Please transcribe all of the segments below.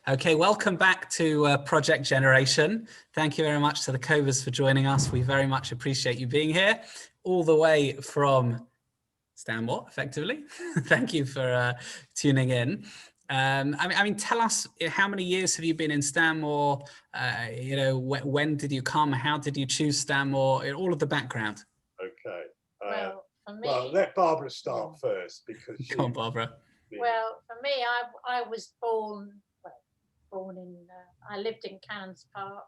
Okay, welcome back to Project Generation. Thank you very much to the Covers for joining us. We very much appreciate you being here, all the way from Stanmore, effectively. Thank you for tuning in. I mean, tell us, how many years have you been in Stanmore? When did you come? How did you choose Stanmore? All of the background. Okay. Well, for me, Well, let Barbara start first because she. Come on, Barbara. well, for me, I was born in. I lived in Cannons Park.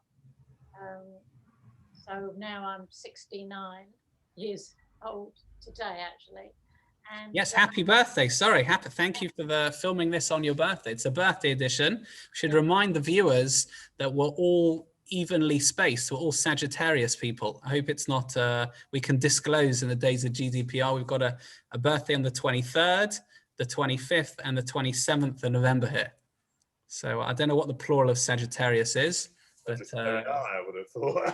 So now I'm 69 years old today, actually. And yes, happy birthday. Sorry, thank you for filming this on your birthday. It's a birthday edition. We should remind the viewers that we're all evenly spaced. We're all Sagittarius people. I hope it's not, we can disclose in the days of GDPR. We've got a birthday on the 23rd, the 25th, and the 27th of November here. So I don't know what the plural of Sagittarius is, but I would have thought.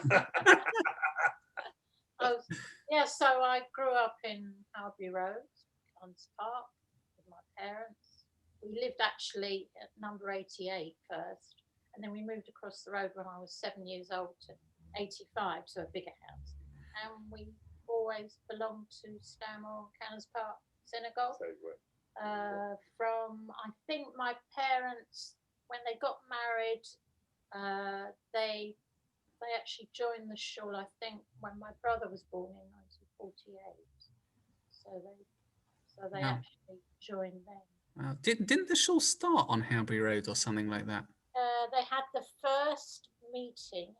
yeah, so I grew up in Harbury Road, Cannons Park, with my parents. We lived actually at number 88 first, and then we moved across the road when I was 7 years old to 85, so a bigger house. And we always belonged to Stanmore Cannons Park Synagogue. From, I think, my parents, when they got married, they actually joined the shul, I think, when my brother was born in 1948. So they actually joined then. Didn't the shul start on Harbury Road or something like that? They had the first meeting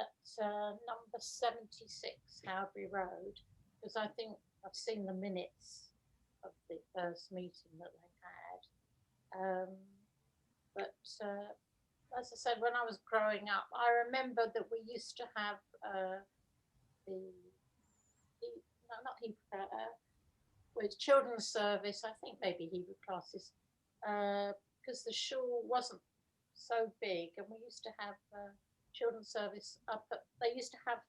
at number 76 Harbury Road, because I think I've seen the minutes of the first meeting that they had. But as I said, when I was growing up, I remember that we used to have with children's service, I think maybe Hebrew classes, because the shul wasn't so big, and we used to have children's service up at, they used to have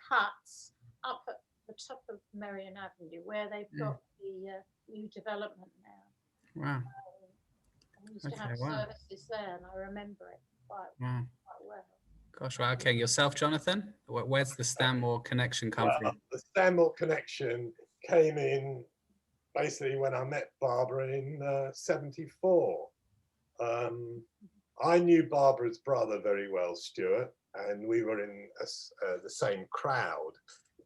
huts up at the top of Merrion Avenue, where they've got the new development now. Wow. We used to have services there, and I remember it quite well. Gosh, wow. Okay, yourself, Jonathan? Where's the Stanmore connection come from? The Stanmore connection came in basically when I met Barbara in 74. I knew Barbara's brother very well, Stuart, and we were in the same crowd.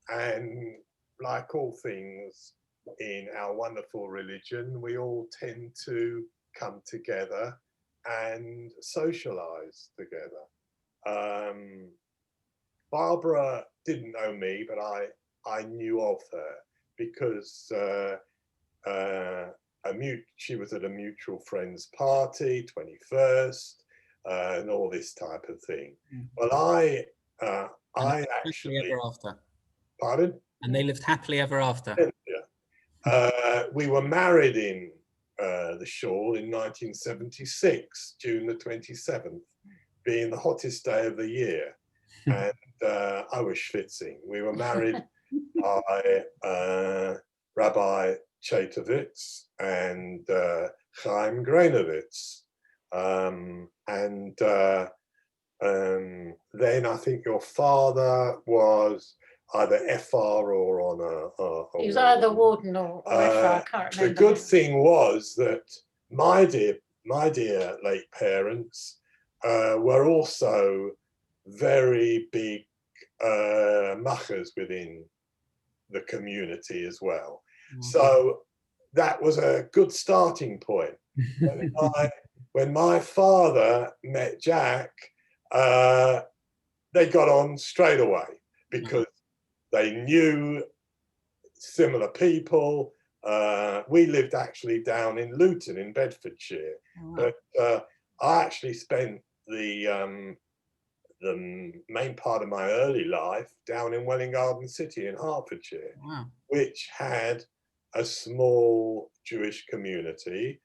And like all things in our wonderful religion, we all tend to come together and socialize together. Barbara didn't know me, but I knew of her because she was at a mutual friend's party, 21st, and all this type of thing. Well, I actually ever after. Pardon? And they lived happily ever after. Yeah. We were married in the shul in 1976, June the 27th, being the hottest day of the year. And I was schwitzing. We were married by Rabbi Chaitovitz and Chaim Granovitz. Then I think your father was either FR or on a he was either warden or FR, I can't remember. The good thing was that my dear late parents were also very big machers within the community as well. So that was a good starting point. When my father met Jack, they got on straight away because they knew similar people. We lived actually down in Luton in Bedfordshire, but I actually spent the main part of my early life down in Welwyn Garden City in Hertfordshire, which had a small Jewish community,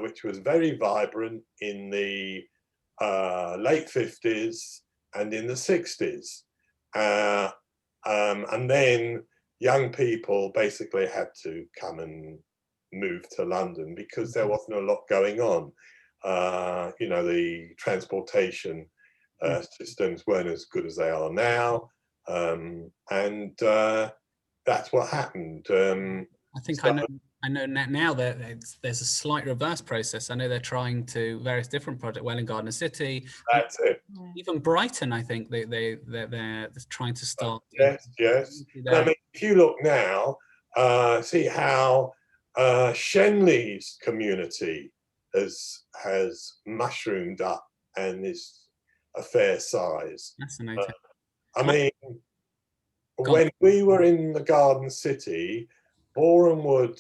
which was very vibrant in the late 50s and in the 60s. And then young people basically had to come and move to London because there wasn't a lot going on. you know, the transportation systems weren't as good as they are now, and that's what happened. I think so- I know now that there's a slight reverse process. I know they're trying to various different projects, Welwyn Garden City, That's it. even Brighton. I think they're trying to start. Yes, yes. And I mean, if you look now, see how Shenley's community has mushroomed up and is a fair size. Fascinating. I mean, when we were in the Garden City, Boreham Wood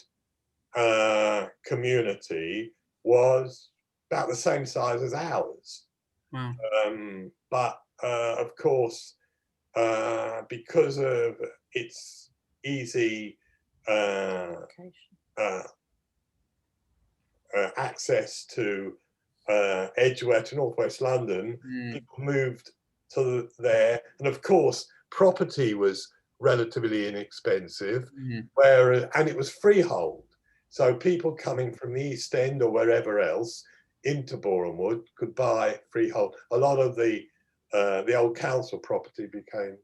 community was about the same size as ours. Wow. But of course, because of its easy access to Edgware, to northwest London, people moved to there, and of course, property was relatively inexpensive, and it was freehold. So people coming from the East End or wherever else into Boreham Wood could buy freehold. A lot of the old council property became,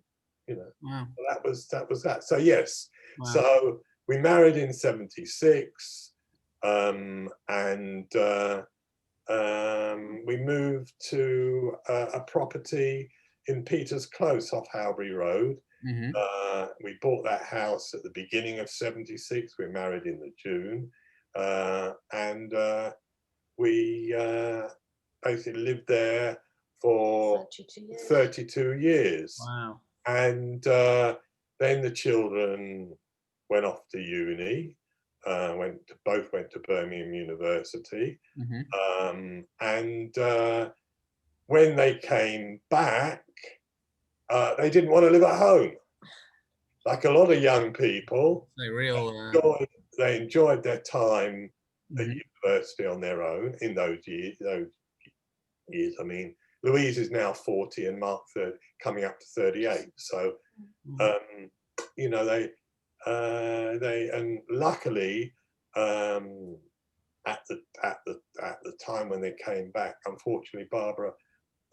you know, wow. that was that. So yes, Wow. so we married in '76, and we moved to a property in Peters Close off Howbury Road. We bought that house at the beginning of '76. We married in the June, and we basically lived there for 32 years. Wow. And then the children went off to uni, both went to Birmingham University, and when they came back, they didn't want to live at home. Like a lot of young people, they enjoyed their time at university on their own in those years. I mean, Louise is now 40 and Mark coming up to 38. So, you know, they and luckily at the time when they came back, unfortunately, Barbara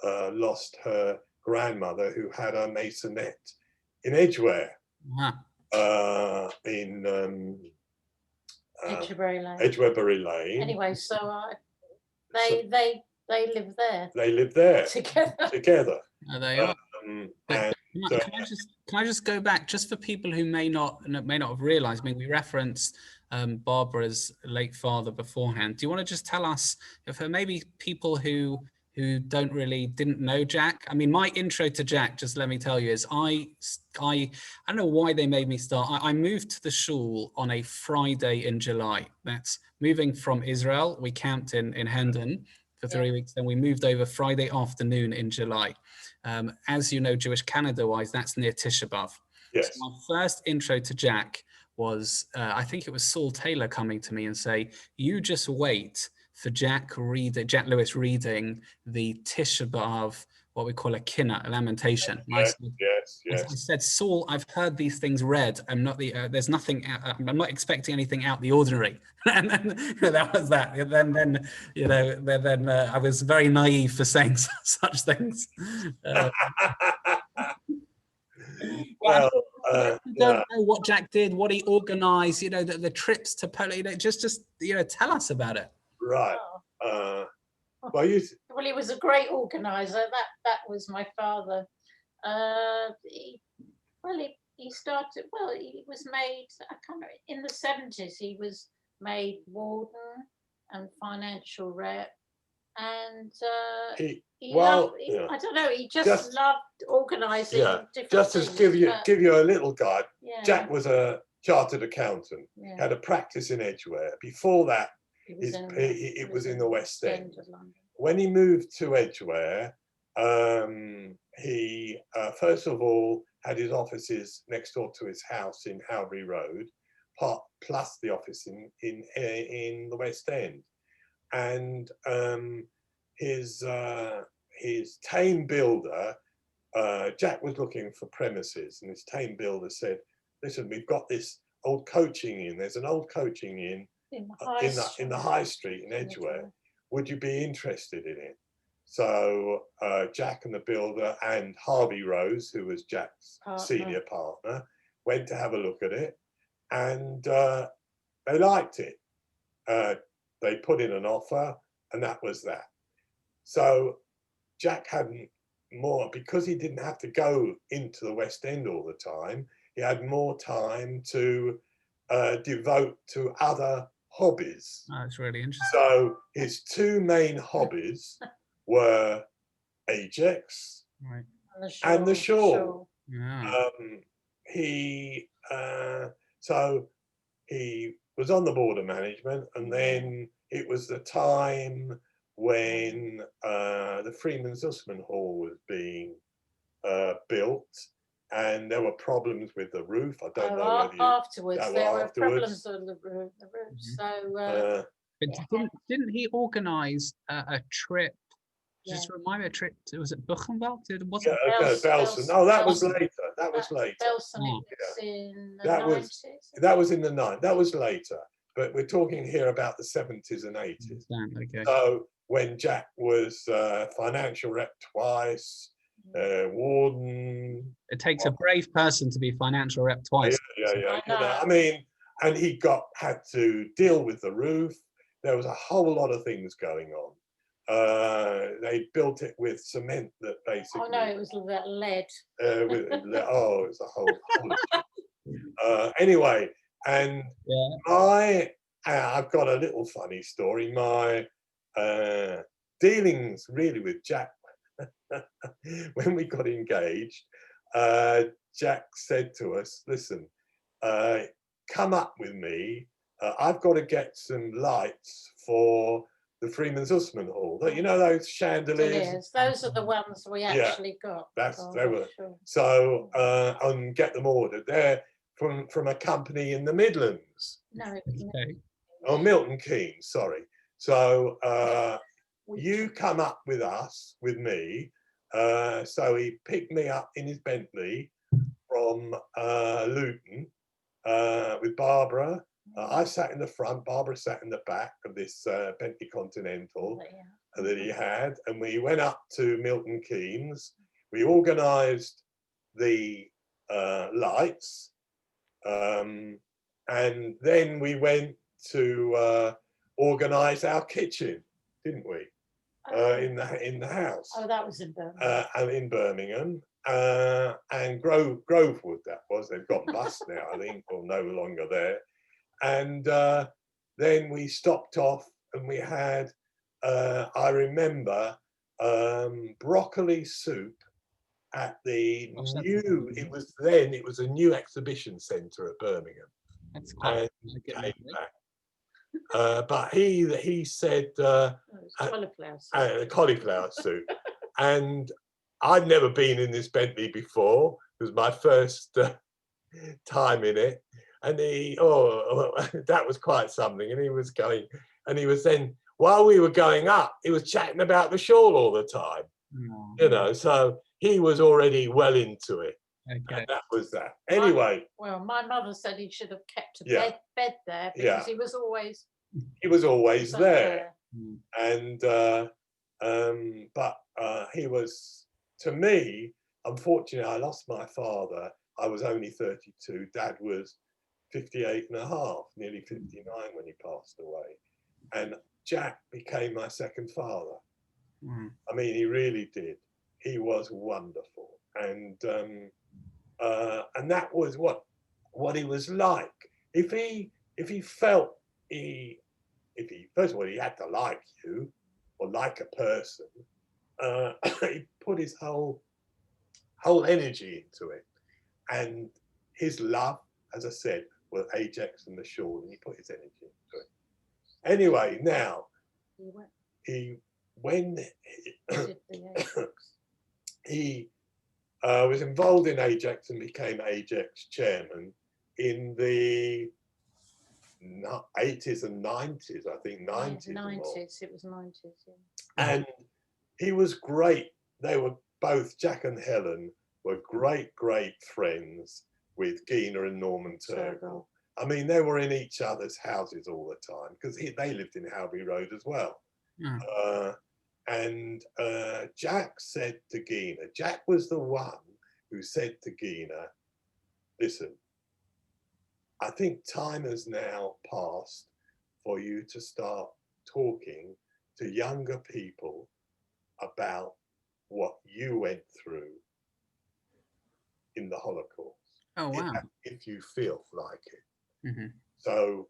lost her grandmother, who had a masonette in Edgware, in Edgwarebury Lane. Anyway, so they live there. They live there together. Oh, they are. Can I just go back, just for people who may not have realised? I mean, we referenced Barbara's late father beforehand. Do you want to just tell us, if maybe people who didn't know Jack? I mean, my intro to Jack, just let me tell you, is I don't know why they made me start. I moved to the shul on a Friday in July. That's moving from Israel. We camped in Hendon for 3 weeks. Then we moved over Friday afternoon in July. As you know, Jewish Canada-wise, that's near Tisha B'Av. Yes. So my first intro to Jack was, I think it was Saul Taylor coming to me and say, "You just wait for Jack Lewis reading the Tisha B'Av, what we call a kinnah, a lamentation." Yes. I said, "Saul, I've heard these things read. I'm not there's nothing. I'm not expecting anything out the ordinary." And then that was that. And then I was very naive for saying such things. Well, don't know what Jack did, what he organised. The trips to Poland. Just tell us about it. Right. Well, he was a great organizer. That was my father. He started. Well, he was made. In the '70s. He was made warden and financial rep, and I don't know. He just loved organising. Just to give you a little guide. Yeah. Jack was a chartered accountant. Yeah. Had a practice in Edgware. Before that, it was in the West End. When he moved to Edgware, he first of all had his offices next door to his house in Howbury Road, plus the office in the West End, and his Tame builder, Jack was looking for premises, and his Tame builder said, "Listen, we've got this old coaching inn. There's an old coaching inn in the High Street in Edgware. would you be interested in it? So Jack and the builder and Harvey Rose, who was Jack's senior partner, went to have a look at it, and they liked it. They put in an offer, and that was that. So Jack hadn't more, because he didn't have to go into the West End all the time, he had more time to devote to other hobbies. Oh, that's really interesting. So his two main hobbies were Ajax Right. and the Shawl. Yeah. So he was on the board of management, and then it was the time when the Freeman Zussman Hall was being built, and there were problems with the roof. I don't know whether afterwards there were problems on the roof. So but didn't he organise a trip? Just remind me, a trip. Was it Buchenwald? Was it? Belsen. Oh, that was later. That was later. Belsen, was in the that 90s. That was in the 90s. That was later. But we're talking here about the 70s and 80s. Okay. So when Jack was financial rep twice, warden. It takes a brave person to be financial rep twice. Yeah. You know, I mean, and he had to deal with the roof. There was a whole lot of things going on. They built it with cement that basically. Oh no, it was that lead. It was a whole. Anyway, and I've got a little funny story. My dealings really with Jack when we got engaged. Jack said to us, "Listen, come up with me. I've got to get some lights for the Freeman Zussman Hall. You know those chandeliers? Those are the ones we actually got. They were. Sure. So and get them ordered. They're from a company in the Midlands. No, it was Milton Keynes. Sorry. So you come up with me. So he picked me up in his Bentley from Luton with Barbara. I sat in the front, Barbara sat in the back of this Bentley Continental that he had, and we went up to Milton Keynes. We organised the lights, and then we went to organise our kitchen, didn't we? In the house. Oh, that was in Birmingham. And in Birmingham, and Grovewood. That was. They've gone bust now, I think, or no longer there. And then we stopped off, and we had, I remember, broccoli soup at the new. It was a new exhibition centre at Birmingham. That's quite. But he said cauliflower soup, and I'd never been in this Bentley before. It was my first time in it, and that was quite something. And he was then, while we were going up, he was chatting about the Shawl all the time. You know, so he was already well into it. Okay. And that was that. Anyway. My mother said he should have kept a bed there because he was always there. And but he was, to me, unfortunately, I lost my father. I was only 32. Dad was 58 and a half, nearly 59 when he passed away. And Jack became my second father. I mean, he really did. He was wonderful. And that was what he was like. If he felt first of all, he had to like you or like a person, he put his whole energy into it. And his love, as I said, was Ajax and the Shawl, and he put his energy into it. Anyway, now when he was involved in Ajax and became Ajax chairman in the 80s and 90s, I think 90s. It was 90s, yeah. And he was great. They were both, Jack and Helen were great friends with Gina and Norman Turgle. I mean, they were in each other's houses all the time because they lived in Halby Road as well. Yeah. And Jack said to Gina, Jack was the one who said to Gina, listen, I think time has now passed for you to start talking to younger people about what you went through in the Holocaust. Oh, wow. If you feel like it. Mm-hmm. So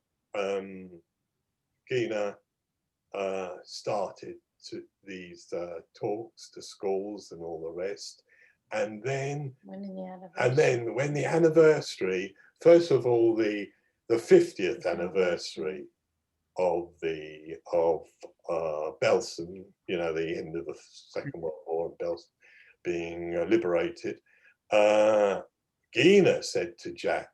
Gina started these talks to schools and all the rest. And then when the anniversary, first of all, the 50th anniversary of Belsen, you know, the end of the Second World War and Belsen being liberated, Gina said to Jack,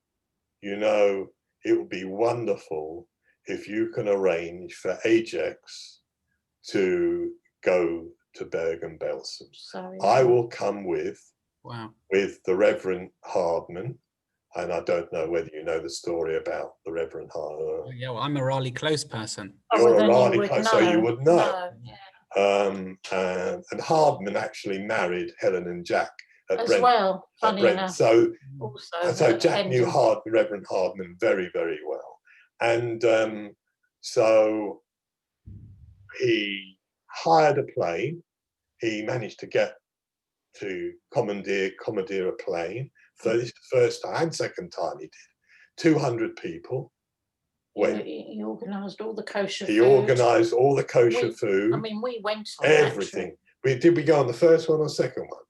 you know, it would be wonderful if you can arrange for Ajax to go to Bergen-Belsen. I will come with the Reverend Hardman. And I don't know whether you know the story about the Reverend Hardman. Yeah, well, I'm a Raleigh Close person. You're a Raleigh Close, so you would know. And Hardman actually married Helen and Jack at as Brent. well, funny enough. So also, Jack knew Reverend Hardman very, very well. And so he hired a plane. He managed to get to commandeer a plane. So this is the first time and second time he did. 200 people. He organised all the kosher food. He organised all the kosher food. I mean, we went on everything. Did we go on the first one or second one?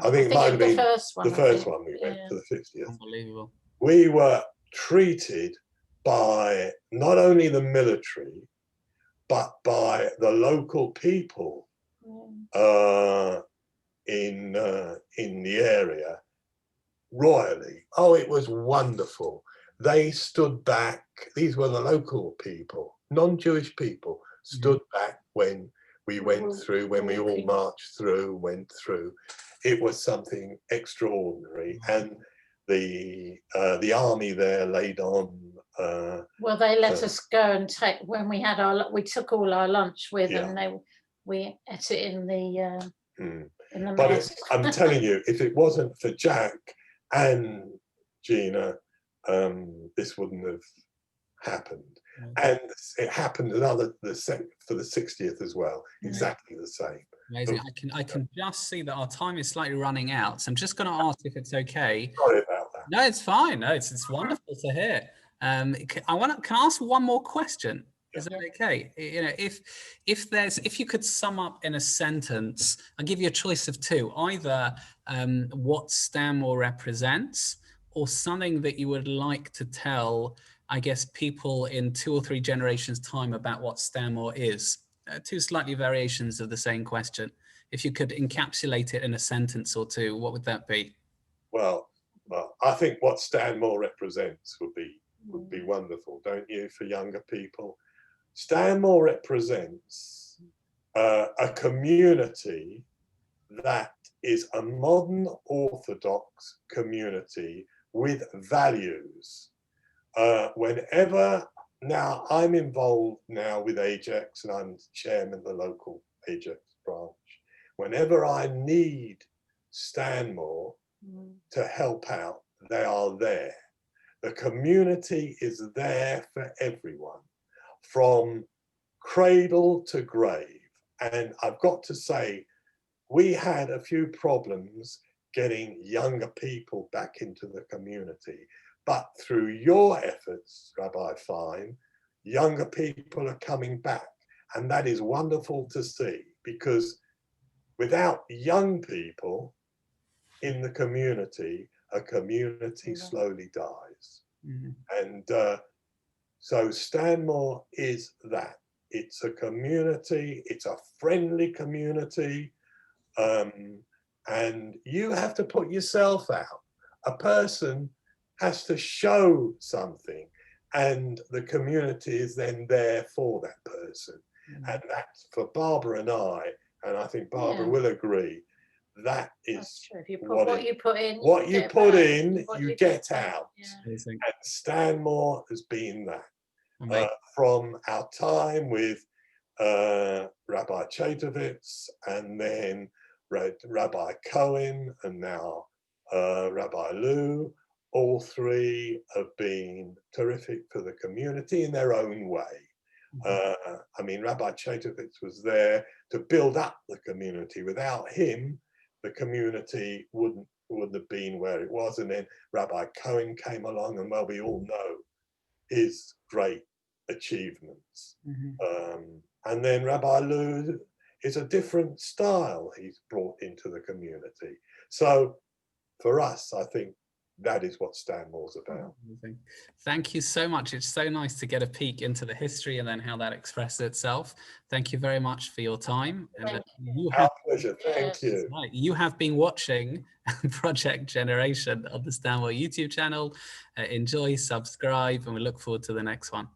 I think it might have been the first one. The first one we went to the 50th. Unbelievable. We were treated by not only the military, but by the local people in the area royally. Oh, it was wonderful. They stood back. These were the local people, non-Jewish people, stood back when we went through, when we all marched through, went through. It was something extraordinary. And the army there laid on. Well, they let us go and take, when we had we took all our lunch with them. We ate it in the mess. I'm telling you, if it wasn't for Jack and Gina, this wouldn't have happened. And it happened for the 60th as well, exactly the same. Amazing. I can just see that our time is slightly running out, so I'm just going to ask if it's okay. Sorry about that. No, it's fine. No, it's wonderful to hear. Can I ask one more question? Is that okay? You know, if you could sum up in a sentence, I'll give you a choice of two: either what Stanmore represents, or something that you would like to tell, I guess, people in 2 or 3 generations' time about what Stanmore is. Two slightly variations of the same question. If you could encapsulate it in a sentence or two, what would that be? Well, I think what Stanmore represents would be wonderful, don't you, for younger people? Stanmore represents a community that is a modern Orthodox community with values. Now I'm involved now with Ajax, and I'm chairman of the local Ajax branch. Whenever I need Stanmore to help out, they are there. The community is there for everyone, from cradle to grave. And I've got to say, we had a few problems getting younger people back into the community. But through your efforts, Rabbi Fine, younger people are coming back. And that is wonderful to see, because without young people in the community, a community slowly dies. And so Stanmore is that. It's a community, it's a friendly community, and you have to put yourself out. A person has to show something, and the community is then there for that person. And that's for Barbara and I think Barbara will agree, that is what you put in. What you put in, you get out. Yeah. And Stanmore has been that. From our time with Rabbi Chaitovitz, and then Rabbi Cohen, and now Rabbi Lou. All three have been terrific for the community in their own way. I mean, Rabbi Chaitovitz was there to build up the community. Without him, the community wouldn't have been where it was. And then Rabbi Cohen came along, and well, we all know his great achievements. And then Rabbi Lou is a different style he's brought into the community. So for us, I think that is what Stanmore's about. Thank you so much. It's so nice to get a peek into the history and then how that expresses itself. Thank you very much for your time. And Our pleasure. Thank you. You have been watching Project Generation on the Stanmore YouTube channel. Enjoy, subscribe, and we look forward to the next one.